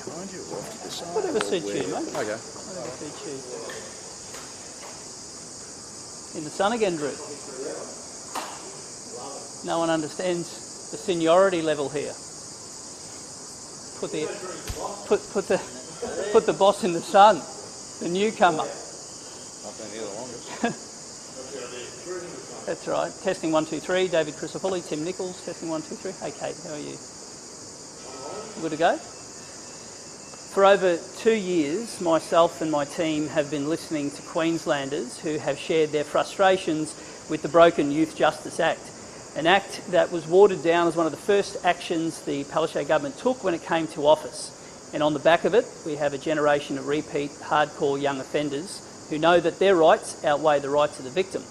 behind you or off to the side? Whatever suits you, mate. Okay. Whatever suits you. In the sun again, Drew. No one understands the seniority level here. Put the boss in the sun, the newcomer. I've been here the longest. That's right. Testing 1, 2, 3. David Crisafulli, Tim Nicholls. Testing 1, 2, 3. Hey, Kate, how are you? Good to go? For over 2 years, myself and my team have been listening to Queenslanders who have shared their frustrations with the broken Youth Justice Act, an act that was watered down as one of the first actions the Palaszczuk government took when it came to office. And on the back of it, we have a generation of repeat hardcore young offenders who know that their rights outweigh the rights of the victim.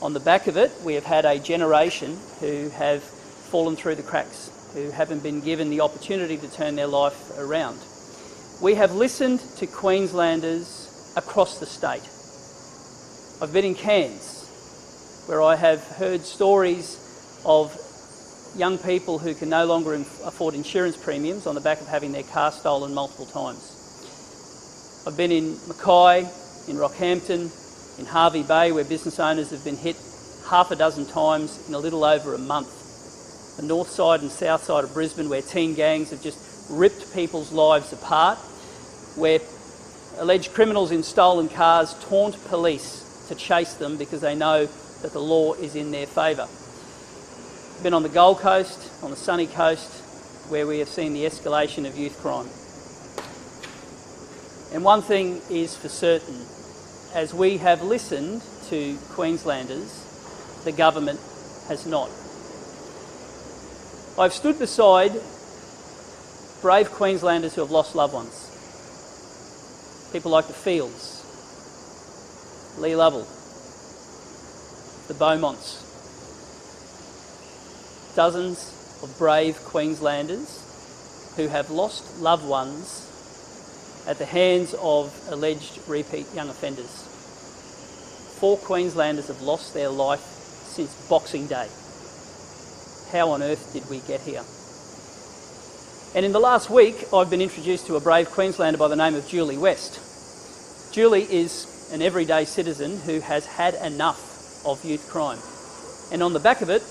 On the back of it, we have had a generation who have fallen through the cracks, who haven't been given the opportunity to turn their life around. We have listened to Queenslanders across the state. I've been in Cairns, where I have heard stories of young people who can no longer afford insurance premiums on the back of having their car stolen multiple times. I've been in Mackay, in Rockhampton, in Hervey Bay, where business owners have been hit half a dozen times in a little over a month. The north side and south side of Brisbane, where teen gangs have just ripped people's lives apart, where alleged criminals in stolen cars taunt police to chase them because they know that the law is in their favour. I've been on the Gold Coast, on the sunny coast, where we have seen the escalation of youth crime. And one thing is for certain, as we have listened to Queenslanders, the government has not. I've stood beside brave Queenslanders who have lost loved ones. People like the Fields, Lee Lovell, the Beaumonts. Dozens of brave Queenslanders who have lost loved ones at the hands of alleged repeat young offenders. 4 Queenslanders have lost their life since Boxing Day. How on earth did we get here? And in the last week, I've been introduced to a brave Queenslander by the name of Julie West. Julie is an everyday citizen who has had enough of youth crime. And on the back of it,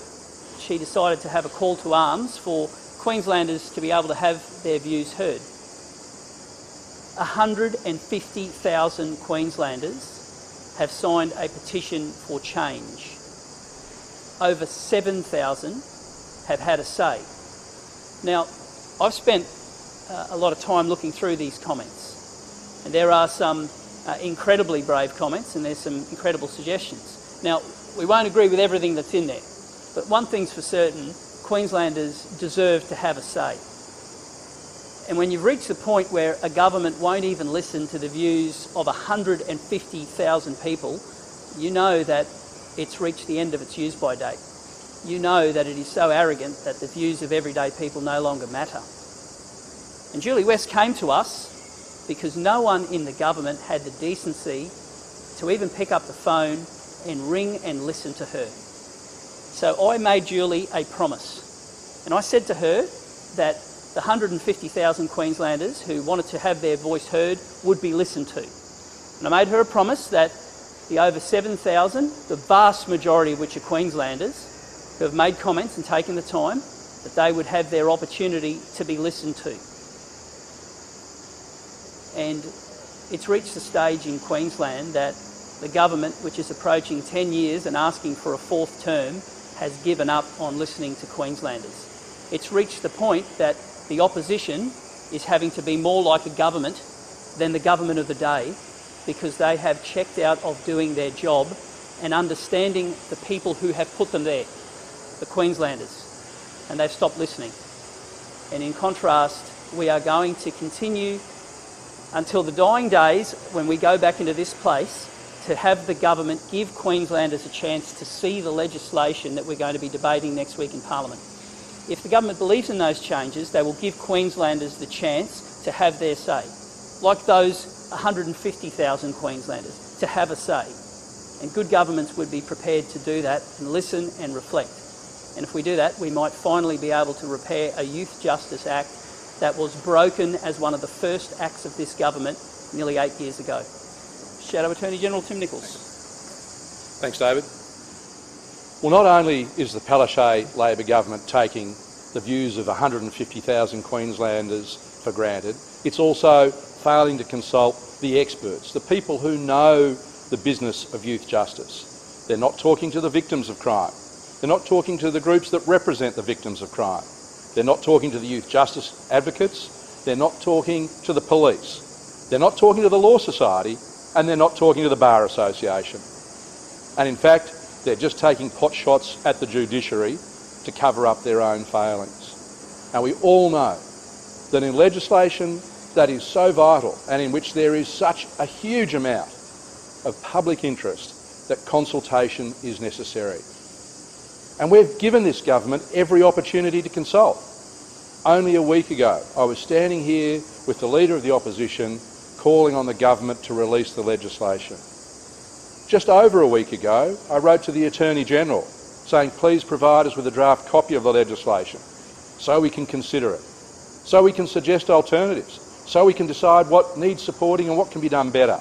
she decided to have a call to arms for Queenslanders to be able to have their views heard. 150,000 Queenslanders have signed a petition for change. Over 7,000 have had a say. Now, I've spent a lot of time looking through these comments, and there are some incredibly brave comments and there's some incredible suggestions. Now, we won't agree with everything that's in there, but one thing's for certain, Queenslanders deserve to have a say. And when you've reached the point where a government won't even listen to the views of 150,000 people, you know that it's reached the end of its use-by date. You know that it is so arrogant that the views of everyday people no longer matter. And Julie West came to us because no one in the government had the decency to even pick up the phone and ring and listen to her. So I made Julie a promise. And I said to her that the 150,000 Queenslanders who wanted to have their voice heard would be listened to. And I made her a promise that the over 7,000, the vast majority of which are Queenslanders, who have made comments and taken the time, that they would have their opportunity to be listened to. And it's reached the stage in Queensland that the government, which is approaching 10 years and asking for a 4th term, has given up on listening to Queenslanders. It's reached the point that the opposition is having to be more like a government than the government of the day, because they have checked out of doing their job and understanding the people who have put them there, the Queenslanders, and they've stopped listening. And in contrast, we are going to continue until the dying days, when we go back into this place, to have the government give Queenslanders a chance to see the legislation that we're going to be debating next week in Parliament. If the government believes in those changes, they will give Queenslanders the chance to have their say, like those 150,000 Queenslanders, to have a say. And good governments would be prepared to do that and listen and reflect. And if we do that, we might finally be able to repair a Youth Justice Act that was broken as one of the first acts of this government nearly 8 years ago. Shadow Attorney General Tim Nicholls. Thanks, David. Well, not only is the Palaszczuk Labor government taking the views of 150,000 Queenslanders for granted, it's also failing to consult the experts, the people who know the business of youth justice. They're not talking to the victims of crime. They're not talking to the groups that represent the victims of crime. They're not talking to the youth justice advocates. They're not talking to the police. They're not talking to the Law Society, and they're not talking to the Bar Association. And in fact, they're just taking pot shots at the judiciary to cover up their own failings. And we all know that in legislation that is so vital and in which there is such a huge amount of public interest, that consultation is necessary. And we've given this government every opportunity to consult. Only a week ago, I was standing here with the Leader of the Opposition calling on the government to release the legislation. Just over a week ago, I wrote to the Attorney General saying, please provide us with a draft copy of the legislation so we can consider it, so we can suggest alternatives, so we can decide what needs supporting and what can be done better.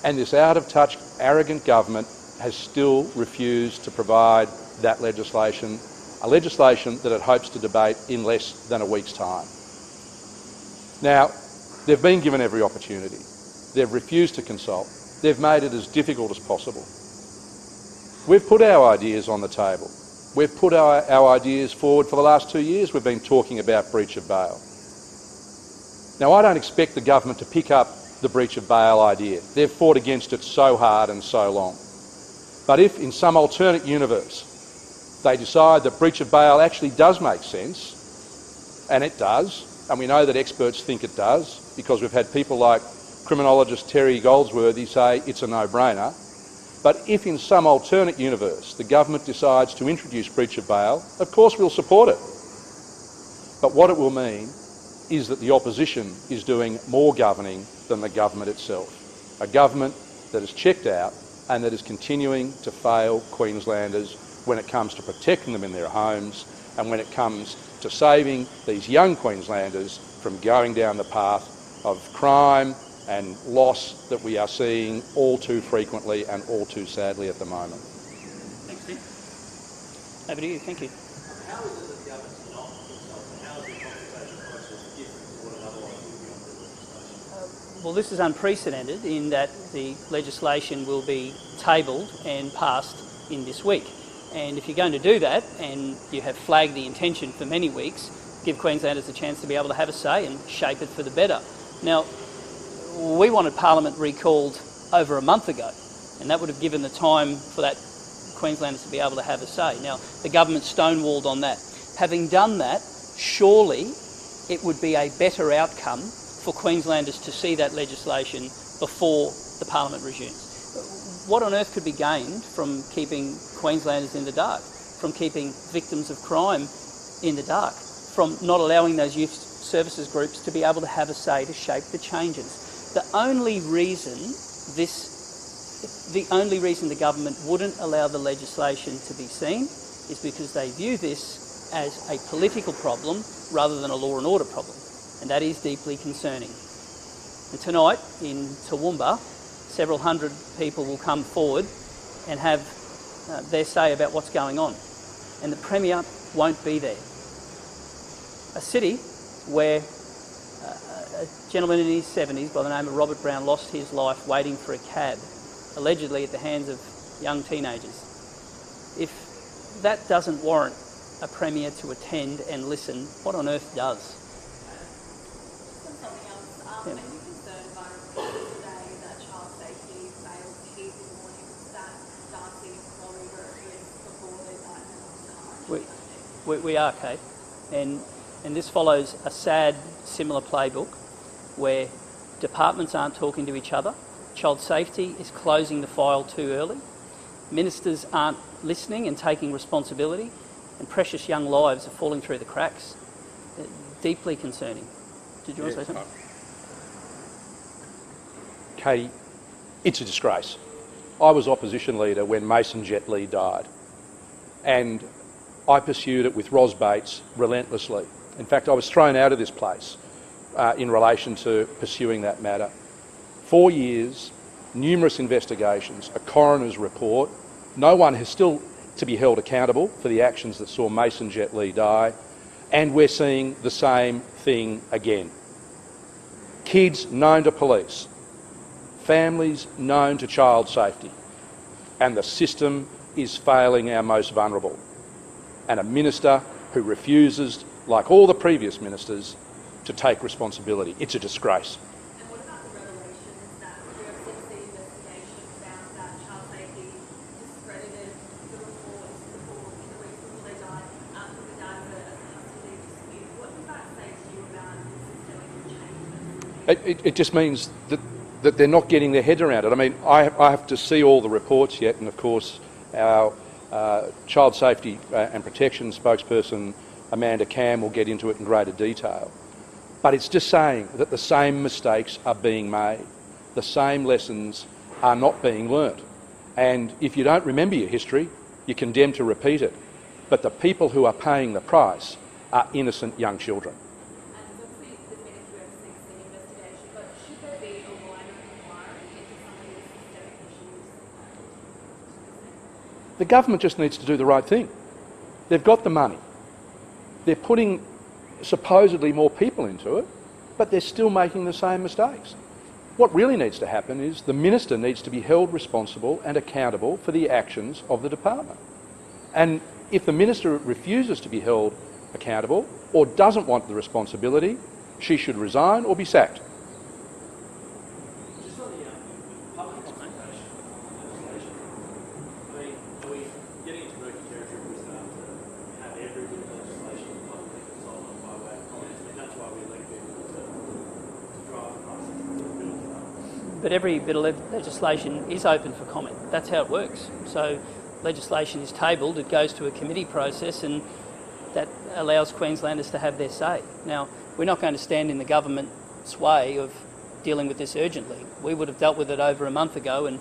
And this out-of-touch, arrogant government has still refused to provide that legislation, a legislation that it hopes to debate in less than a week's time. Now, they've been given every opportunity. They've refused to consult. They've made it as difficult as possible. We've put our ideas on the table. We've put our ideas forward for the last 2 years. We've been talking about breach of bail. Now, I don't expect the government to pick up the breach of bail idea. They've fought against it so hard and so long. But if in some alternate universe they decide that breach of bail actually does make sense, and it does, and we know that experts think it does, because we've had people like criminologist Terry Goldsworthy say it's a no-brainer, but if in some alternate universe the government decides to introduce breach of bail, of course we'll support it. But what it will mean is that the opposition is doing more governing than the government itself. A government that is checked out and that is continuing to fail Queenslanders when it comes to protecting them in their homes and when it comes to saving these young Queenslanders from going down the path of crime and loss that we are seeing all too frequently and all too sadly at the moment. Thanks, Tim. Over to you. Thank you. How is it that the government's not consulting? How is the consultation process different to what it otherwise would be under legislation? Well, this is unprecedented in that the legislation will be tabled and passed in this week. And if you're going to do that, and you have flagged the intention for many weeks, give Queenslanders a chance to be able to have a say and shape it for the better. Now, we wanted Parliament recalled over a month ago, and that would have given the time for that Queenslanders to be able to have a say. Now, the government stonewalled on that. Having done that, surely it would be a better outcome for Queenslanders to see that legislation before the Parliament resumes. What on earth could be gained from keeping Queenslanders in the dark, from keeping victims of crime in the dark, from not allowing those youth services groups to be able to have a say to shape the changes? The only reason the government wouldn't allow the legislation to be seen is because they view this as a political problem rather than a law and order problem, and that is deeply concerning. And tonight in Toowoomba, several hundred people will come forward and have their say about what's going on, and the Premier won't be there. A city where a gentleman in his 70s by the name of Robert Brown lost his life waiting for a cab, allegedly at the hands of young teenagers. If that doesn't warrant a Premier to attend and listen, what on earth does? Something else. Are you concerned by reports today that child safety failed to heed the warning that dancing in Florida is before their time? We are, Kate, and this follows a sad, similar playbook where departments aren't talking to each other, child safety is closing the file too early, ministers aren't listening and taking responsibility, and precious young lives are falling through the cracks. Deeply concerning. Did you want to say something? Katie, it's a disgrace. I was opposition leader when Mason Jet Lee died, and I pursued it with Ros Bates relentlessly In fact, I was thrown out of this place in relation to pursuing that matter. 4 years, numerous investigations, a coroner's report. No one is still to be held accountable for the actions that saw Mason Jet Li die, and we're seeing the same thing again. Kids known to police, families known to child safety, and the system is failing our most vulnerable. And a minister who refuses, like all the previous ministers, to take responsibility. It's a disgrace. And what about the revelations that the FCC investigation found that child safety discredited the reports in the weeks before they died from the data as a custody dispute? What does that say to you about systemic changes? It just means that they're not getting their head around it. I mean, I have to see all the reports yet, and of course our Child Safety and Protection spokesperson Amanda Cam will get into it in greater detail. But it's just saying that the same mistakes are being made, the same lessons are not being learnt. And if you don't remember your history, you're condemned to repeat it. But the people who are paying the price are innocent young children. And obviously there's been a QFCC investigation, but should there be a wider inquiry into some of these systemic issues? The government just needs to do the right thing. They've got the money. They're putting supposedly more people into it, but they're still making the same mistakes. What really needs to happen is the minister needs to be held responsible and accountable for the actions of the department. And if the minister refuses to be held accountable or doesn't want the responsibility, she should resign or be sacked. Just on the public consultation legislation, I mean, are we getting into murky territory if we start to have every bit of legislation publicly consulted on by way of comments? I mean, that's why we elect people to drive the process of the bill. But every bit of legislation is open for comment. That's how it works. So legislation is tabled, it goes to a committee process, and that allows Queenslanders to have their say. Now, we're not going to stand in the government's way of dealing with this urgently. We would have dealt with it over a month ago and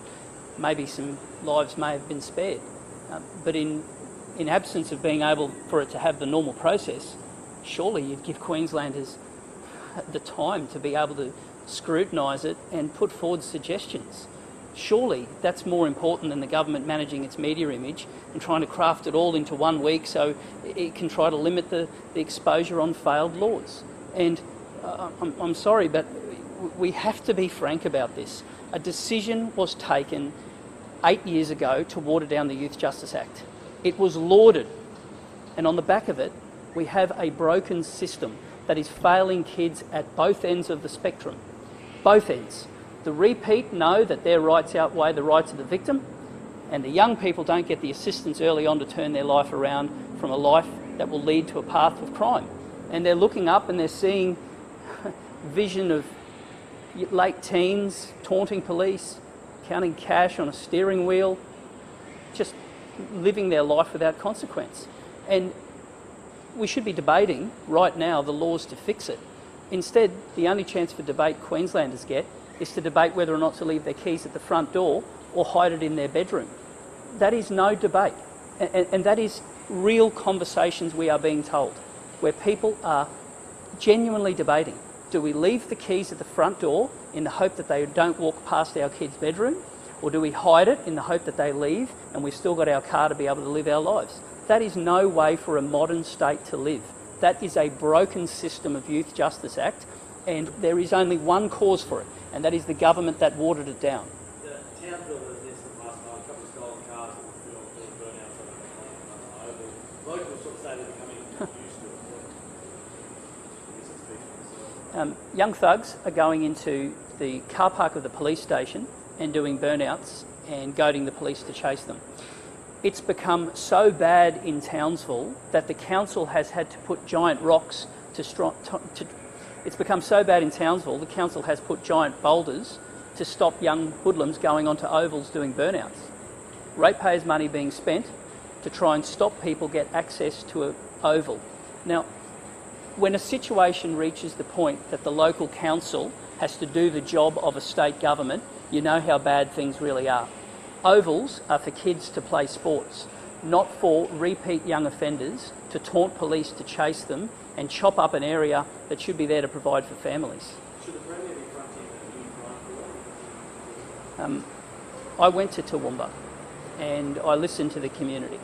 maybe some lives may have been spared. But in absence of being able for it to have the normal process, surely you'd give Queenslanders the time to be able to scrutinise it and put forward suggestions. Surely that's more important than the government managing its media image and trying to craft it all into 1 week so it can try to limit the exposure on failed laws. And I'm sorry, but we have to be frank about this. A decision was taken 8 years ago to water down the Youth Justice Act. It was lauded, and on the back of it, we have a broken system that is failing kids at both ends of the spectrum. Both ends. The repeat know that their rights outweigh the rights of the victim, and the young people don't get the assistance early on to turn their life around from a life that will lead to a path of crime. And they're looking up and they're seeing vision of late teens taunting police, counting cash on a steering wheel, just living their life without consequence. And we should be debating right now the laws to fix it. Instead, the only chance for debate Queenslanders get is to debate whether or not to leave their keys at the front door or hide it in their bedroom. That is no debate. And that is real conversations we are being told, where people are genuinely debating. Do we leave the keys at the front door in the hope that they don't walk past our kids' bedroom? Or do we hide it in the hope that they leave and we've still got our car to be able to live our lives? That is no way for a modern state to live. That is a broken system of Youth Justice Act, and there is only one cause for it, and that is the government that watered it down. The town builders incident last night, a couple of stolen cars that were doing burnouts on the Oval. Locals sort of say they're becoming used to it. Young thugs are going into the car park of the police station and doing burnouts and goading the police to chase them. It's become so bad in Townsville that the council has had to put giant rocks it's become so bad in Townsville, the council has put giant boulders to stop young hoodlums going onto ovals doing burnouts. Ratepayers' money being spent to try and stop people get access to an oval. Now, when a situation reaches the point that the local council has to do the job of a state government, you know how bad things really are. Ovals are for kids to play sports. not for repeat young offenders to taunt police, to chase them and chop up an area that should be there to provide for families. Should the Premier be fronting a new crime I went to Toowoomba and I listened to the community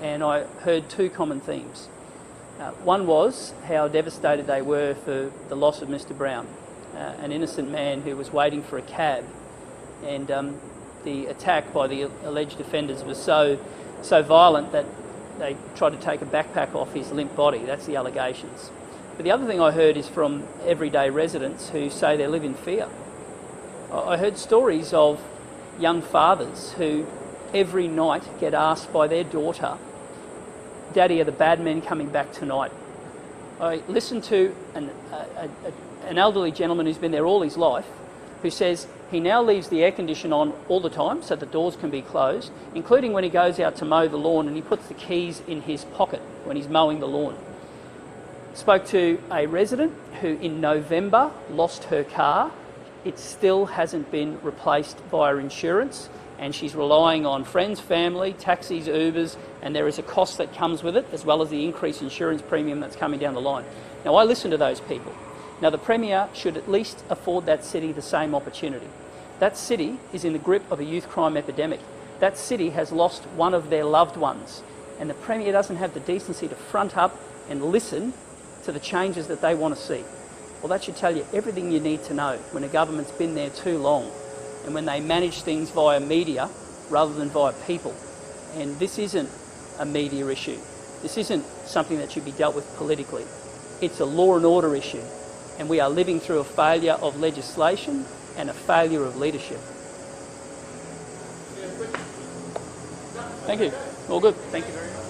and I heard two common themes. One was how devastated they were for the loss of Mr Brown, an innocent man who was waiting for a cab, and the attack by the alleged offenders was so violent that they tried to take a backpack off his limp body. That's the allegations. But the other thing I heard is from everyday residents who say they live in fear. I heard stories of young fathers who every night get asked by their daughter, "Daddy, are the bad men coming back tonight?" I listened to an elderly gentleman who's been there all his life who says he now leaves the air condition on all the time so the doors can be closed, including when he goes out to mow the lawn, and he puts the keys in his pocket when he's mowing the lawn. Spoke to a resident who in November lost her car. It still hasn't been replaced via insurance, and she's relying on friends, family, taxis, Ubers, and there is a cost that comes with it, as well as the increased insurance premium that's coming down the line. Now, I listen to those people. Now, the Premier should at least afford that city the same opportunity. That city is in the grip of a youth crime epidemic. That city has lost one of their loved ones, and the Premier doesn't have the decency to front up and listen to the changes that they want to see. Well, that should tell you everything you need to know when a government's been there too long and when they manage things via media rather than via people. And this isn't a media issue. This isn't something that should be dealt with politically. It's a law and order issue, and we are living through a failure of legislation and a failure of leadership. Thank you. All good. Thank you very much.